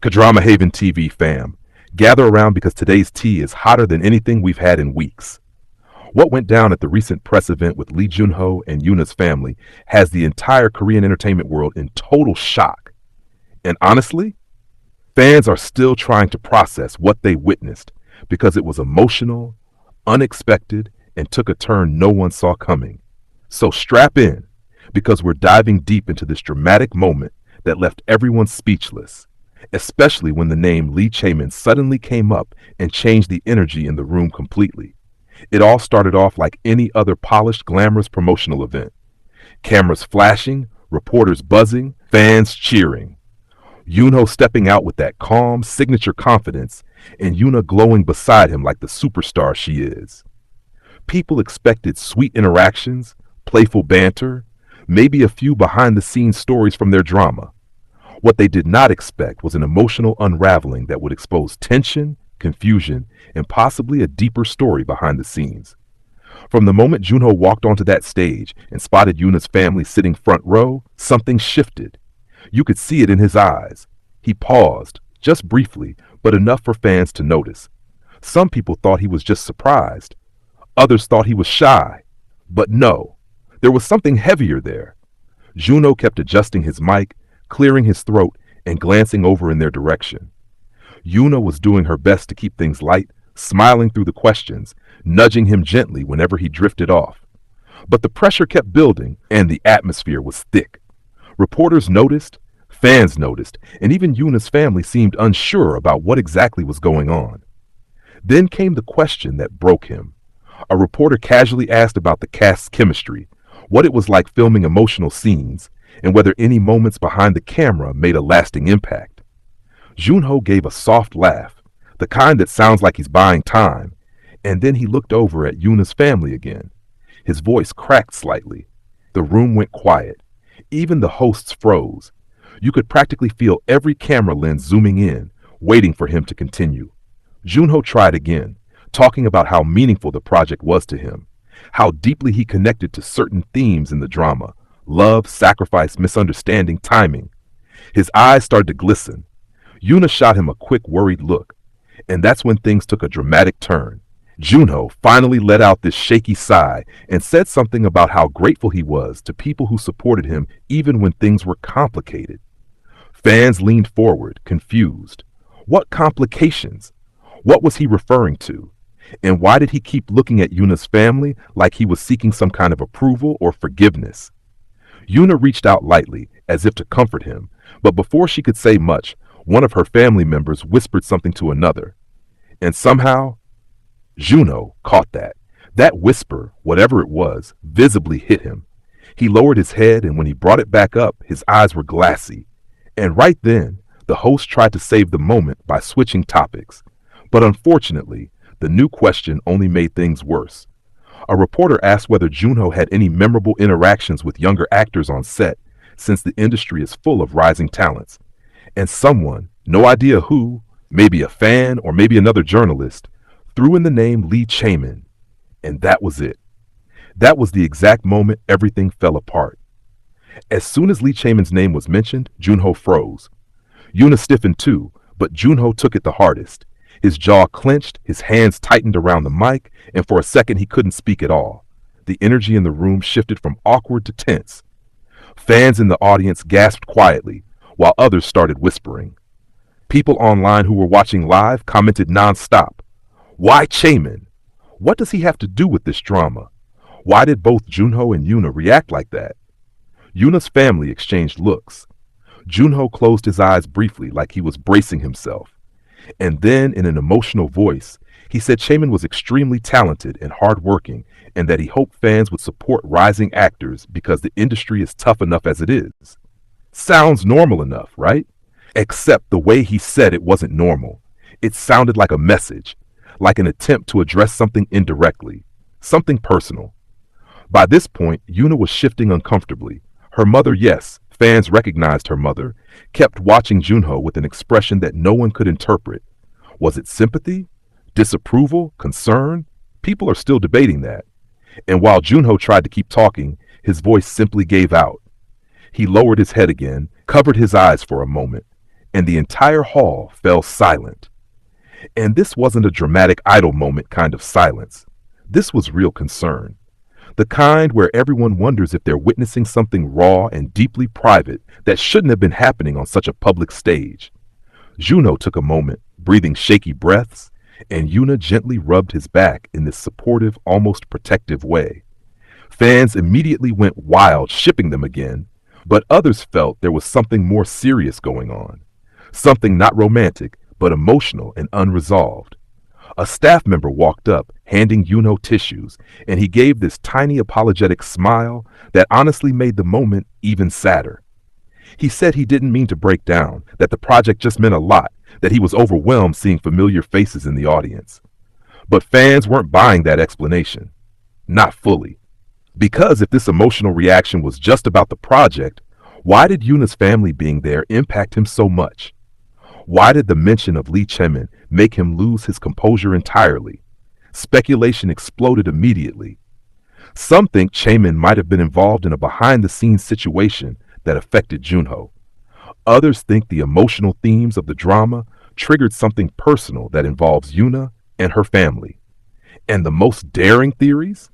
K-DramaHaventv fam, gather around because today's tea is hotter than anything we've had in weeks. What went down at the recent press event with Lee Junho and Yuna's family has the entire Korean entertainment world in total shock. And honestly, fans are still trying to process what they witnessed because it was emotional, unexpected, and took a turn no one saw coming. So strap in, because we're diving deep into this dramatic moment that left everyone speechless, especially when the name Lee Chae-min suddenly came up and changed the energy in the room completely. It all started off like any other polished, glamorous promotional event. Cameras flashing, reporters buzzing, fans cheering. Yunho stepping out with that calm, signature confidence, and Yuna glowing beside him like the superstar she is. People expected sweet interactions, playful banter, maybe a few behind-the-scenes stories from their drama. What they did not expect was an emotional unraveling that would expose tension, confusion, and possibly a deeper story behind the scenes. From the moment Junho walked onto that stage and spotted Yuna's family sitting front row, something shifted. You could see it in his eyes. He paused, just briefly, but enough for fans to notice. Some people thought he was just surprised. Others thought he was shy. But no, there was something heavier there. Junho kept adjusting his mic, clearing his throat, and glancing over in their direction. Yuna was doing her best to keep things light, smiling through the questions, nudging him gently whenever he drifted off. But the pressure kept building, and the atmosphere was thick. Reporters noticed, fans noticed, and even Yuna's family seemed unsure about what exactly was going on. Then came the question that broke him. A reporter casually asked about the cast's chemistry, what it was like filming emotional scenes, and whether any moments behind the camera made a lasting impact. Junho gave a soft laugh, the kind that sounds like he's buying time, and then he looked over at Yuna's family again. His voice cracked slightly. The room went quiet. Even the hosts froze. You could practically feel every camera lens zooming in, waiting for him to continue. Junho tried again, talking about how meaningful the project was to him, how deeply he connected to certain themes in the drama: love, sacrifice, misunderstanding, timing. His eyes started to glisten. Yuna shot him a quick, worried look, and that's when things took a dramatic turn. Junho finally let out this shaky sigh and said something about how grateful he was to people who supported him even when things were complicated. Fans leaned forward, confused. What complications? What was he referring to? And why did he keep looking at Yuna's family like he was seeking some kind of approval or forgiveness? Yuna reached out lightly, as if to comfort him, but before she could say much, one of her family members whispered something to another. And somehow, Junho caught that. That whisper, whatever it was, visibly hit him. He lowered his head, and when he brought it back up, his eyes were glassy. And right then, the host tried to save the moment by switching topics. But unfortunately, the new question only made things worse. A reporter asked whether Junho had any memorable interactions with younger actors on set, since the industry is full of rising talents. And someone, no idea who, maybe a fan or maybe another journalist, threw in the name Lee Chae-min. And that was it. That was the exact moment everything fell apart. As soon as Lee Chae-min's name was mentioned, Junho froze. Yuna stiffened too, but Junho took it the hardest. His jaw clenched, his hands tightened around the mic, and for a second he couldn't speak at all. The energy in the room shifted from awkward to tense. Fans in the audience gasped quietly, while others started whispering. People online who were watching live commented nonstop. Why Chae-min? What does he have to do with this drama? Why did both Junho and Yuna react like that? Yuna's family exchanged looks. Junho closed his eyes briefly like he was bracing himself. And then, in an emotional voice, he said Chae-min was extremely talented and hardworking, and that he hoped fans would support rising actors because the industry is tough enough as it is. Sounds normal enough, right? Except the way he said it wasn't normal. It sounded like a message, like an attempt to address something indirectly, something personal. By this point, Yuna was shifting uncomfortably. Her mother, yes, fans recognized her mother, kept watching Junho with an expression that no one could interpret. Was it sympathy? Disapproval? Concern? People are still debating that. And while Junho tried to keep talking, his voice simply gave out. He lowered his head again, covered his eyes for a moment, and the entire hall fell silent. And this wasn't a dramatic idle moment kind of silence. This was real concern. The kind where everyone wonders if they're witnessing something raw and deeply private that shouldn't have been happening on such a public stage. Juno took a moment, breathing shaky breaths, and Yuna gently rubbed his back in this supportive, almost protective way. Fans immediately went wild, shipping them again, but others felt there was something more serious going on. Something not romantic, but emotional and unresolved. A staff member walked up, handing Yuno tissues, and he gave this tiny apologetic smile that honestly made the moment even sadder. He said he didn't mean to break down, that the project just meant a lot, that he was overwhelmed seeing familiar faces in the audience. But fans weren't buying that explanation. Not fully. Because if this emotional reaction was just about the project, why did Yuna's family being there impact him so much? Why did the mention of Lee Chemin make him lose his composure entirely? Speculation exploded immediately. Some think Chemin might have been involved in a behind-the-scenes situation that affected Junho. Others think the emotional themes of the drama triggered something personal that involves Yuna and her family. And the most daring theories?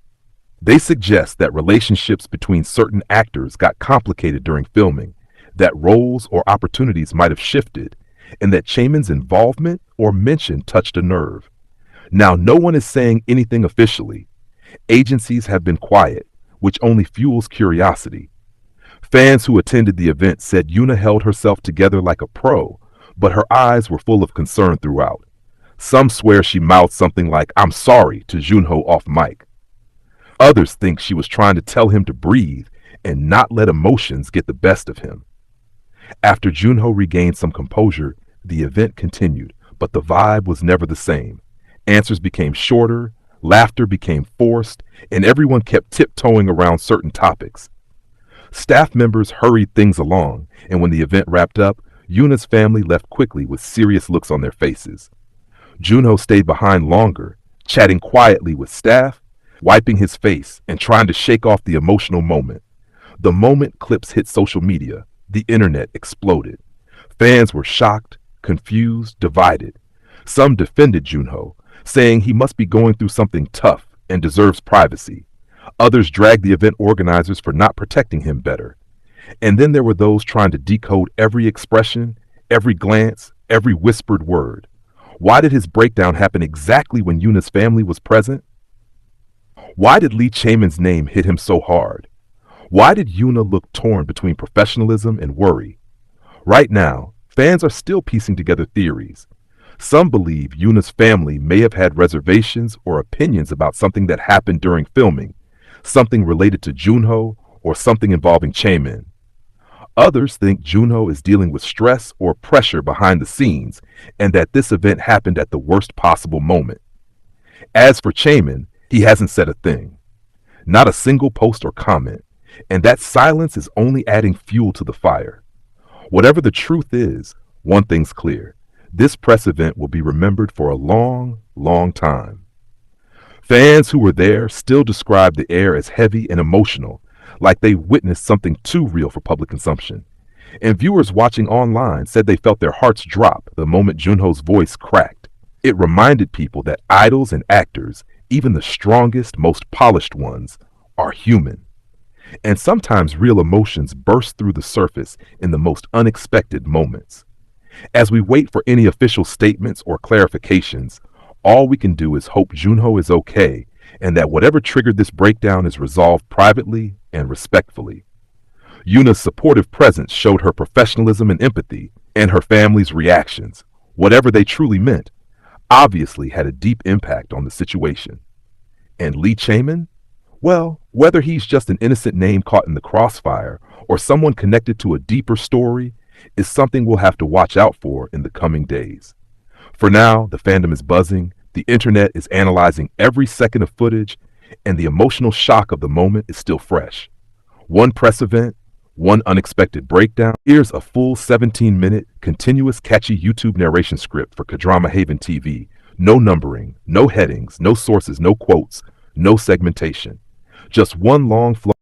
They suggest that relationships between certain actors got complicated during filming, that roles or opportunities might have shifted, and that Chemin's involvement or mention touched a nerve. Now, no one is saying anything officially. Agencies have been quiet, which only fuels curiosity. Fans who attended the event said Yuna held herself together like a pro, but her eyes were full of concern throughout. Some swear she mouthed something like, "I'm sorry," to Junho off mic. Others think she was trying to tell him to breathe and not let emotions get the best of him. After Junho regained some composure, the event continued, but the vibe was never the same. Answers became shorter, laughter became forced, and everyone kept tiptoeing around certain topics. Staff members hurried things along, and when the event wrapped up, Yuna's family left quickly with serious looks on their faces. Junho stayed behind longer, chatting quietly with staff, wiping his face and trying to shake off the emotional moment. The moment clips hit social media, the internet exploded. Fans were shocked, confused, divided. Some defended Junho, saying he must be going through something tough and deserves privacy. Others dragged the event organizers for not protecting him better. And then there were those trying to decode every expression, every glance, every whispered word. Why did his breakdown happen exactly when Yuna's family was present? Why did Lee Chemin's name hit him so hard? Why did Yuna look torn between professionalism and worry? Right now, fans are still piecing together theories. Some believe Yuna's family may have had reservations or opinions about something that happened during filming, something related to Junho or something involving Chemin. Others think Junho is dealing with stress or pressure behind the scenes and that this event happened at the worst possible moment. As for Chemin, he hasn't said a thing. Not a single post or comment, and that silence is only adding fuel to the fire. Whatever the truth is, one thing's clear. This press event will be remembered for a long, long time. Fans who were there still describe the air as heavy and emotional, like they witnessed something too real for public consumption. And viewers watching online said they felt their hearts drop the moment Junho's voice cracked. It reminded people that idols and actors, even the strongest, most polished ones, are human. And sometimes real emotions burst through the surface in the most unexpected moments. As we wait for any official statements or clarifications, all we can do is hope Junho is okay and that whatever triggered this breakdown is resolved privately and respectfully. Yuna's supportive presence showed her professionalism and empathy, and her family's reactions, whatever they truly meant, obviously had a deep impact on the situation. And Lee Chemin? Well, whether he's just an innocent name caught in the crossfire or someone connected to a deeper story is something we'll have to watch out for in the coming days. For now, the fandom is buzzing, the internet is analyzing every second of footage, and the emotional shock of the moment is still fresh. One press event, one unexpected breakdown. Here's a full 17-minute, continuous, catchy YouTube narration script for K-DramaHaventv. No numbering, no headings, no sources, no quotes, no segmentation. Just one long flow.